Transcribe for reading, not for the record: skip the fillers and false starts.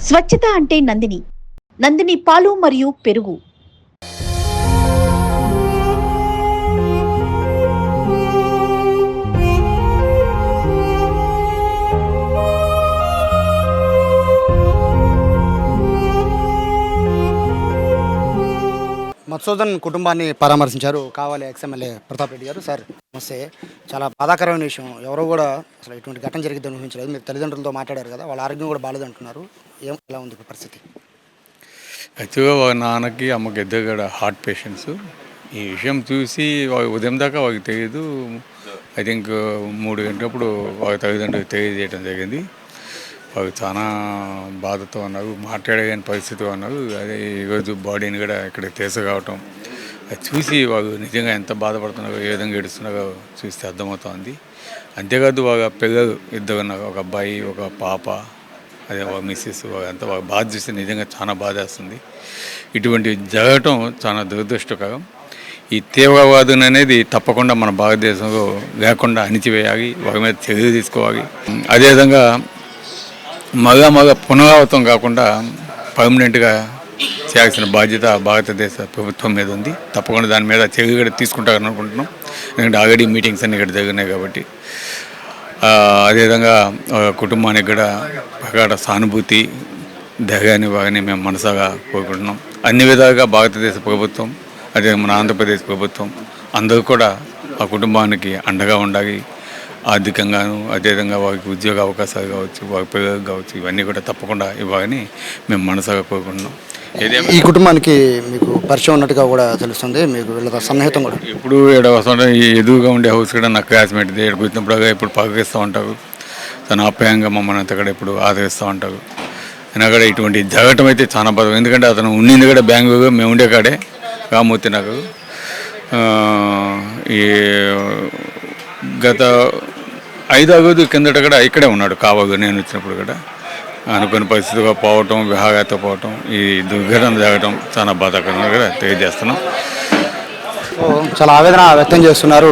స్వచ్ఛత అంటే నందిని. నందిని పాలు మరియు పెరుగు. మధుసూదన్ కుటుంబాన్ని పరామర్శించారు కావాలి ఎక్స్ఎమ్మెల్యే ప్రతాప్ రెడ్డి గారు. సార్ నమస్తే. చాలా బాధాకరమైన విషయం, ఎవరో కూడా అసలు ఇటువంటి ఘటన జరిగిద్దని ఊహించలేదు. మీరు తల్లిదండ్రులతో మాట్లాడారు కదా, వాళ్ళ ఆరోగ్యం కూడా బాగాలేదంటున్నారు. ఎలా ఉంది ఇప్పుడు పరిస్థితి? యాక్చువల్గా వాళ్ళ నాన్నకి అమ్మకి ఇద్దరు కూడా హార్ట్ పేషెంట్స్. ఈ విషయం చూసి ఉదయం దాకా వాళ్ళకి తెలియదు. ఐ థింక్ 3 గంటలప్పుడు వాళ్ళ తల్లిదండ్రులకు తెలియజేయడం జరిగింది. వాళ్ళు చాలా బాధతో ఉన్నారు, మాట్లాడలేని పరిస్థితిలో ఉన్నారు. అదే ఈరోజు బాడీని కూడా ఇక్కడ తీసుకురావటం అది చూసి వాళ్ళు నిజంగా ఎంత బాధపడుతున్నారో, ఏ విధంగా ఏడుస్తున్నారో చూస్తే అర్థమవుతుంది. అంతేకాదు వాళ్ళ పిల్లలు ఇద్దరు ఉన్నారు, ఒక అబ్బాయి ఒక పాప, అదే వాళ్ళ మిస్సెస్, వాళ్ళంతా వాళ్ళ బాధ చూస్తే నిజంగా చాలా బాధ వేస్తుంది. ఇటువంటి జరగటం చాలా దురదృష్టకరం. ఈ తీవ్రవాదం అనేది తప్పకుండా మన భారతదేశంలో లేకుండా అణిచివేయాలి, వాళ్ళ మీద చర్యలు తీసుకోవాలి. అదేవిధంగా మళ్ళా పునరావృతం కాకుండా పర్మనెంట్గా చేయాల్సిన బాధ్యత భారతదేశ ప్రభుత్వం మీద ఉంది. తప్పకుండా దాని మీద చర్యలు కూడా తీసుకుంటారని అనుకుంటున్నాం. ఎందుకంటే ఆల్రెడీ మీటింగ్స్ అన్నీ ఇక్కడ జరిగినాయి కాబట్టి. అదేవిధంగా కుటుంబానికి కూడా ప్రగాఢ సానుభూతి ధైర్యాన్ని వారిని మేము మనసాగా కోరుకుంటున్నాం. అన్ని విధాలుగా భారతదేశ ప్రభుత్వం, అదే మన ఆంధ్రప్రదేశ్ ప్రభుత్వం అందరూ కూడా ఆ కుటుంబానికి అండగా ఉండాలి. ఆర్థికంగాను, అదేవిధంగా వారికి ఉద్యోగ అవకాశాలు కావచ్చు, వారి పిల్లలకు కావచ్చు, ఇవన్నీ కూడా తప్పకుండా ఇవ్వాలని మేము మనసాగా కోరుకుంటున్నాం. ఈ కుటుంబానికి మీకు పరిచయం ఉన్నట్టుగా కూడా తెలుస్తుంది, మీకు వీళ్ళ సన్నిహితం కూడా. ఇప్పుడు వస్తుంటే ఈ ఎదురుగా ఉండే హౌస్ కూడా నా క్లాస్మేట్ ఇక్కడికి వచ్చినప్పుడు ఇప్పుడు పలకరిస్తూ ఉంటారు. తన ఆప్యాయంగా మమ్మల్ని అంతా కూడా ఇప్పుడు ఆదరిస్తూ ఉంటారు. అయినా కూడా ఇటువంటి జరగటం అయితే చాలా బాధ. ఎందుకంటే అతను ఉండింది కూడా బెంగళూరు, మేము ఉండే కాడే రామూర్తి నాకు. ఈ గత 5 రోజుల కిందట కూడా ఇక్కడే ఉన్నాడు కావాలి, నేను వచ్చినప్పుడు కూడా. అనుకున్న పరిస్థితిగా పోవటం, విహాగాతో పోవటం, ఈ దుర్ఘటన జరగటం చాలా బాధాకరంగా కూడా తెలియజేస్తున్నాం. చాలా ఆవేదన వ్యక్తం చేస్తున్నారు.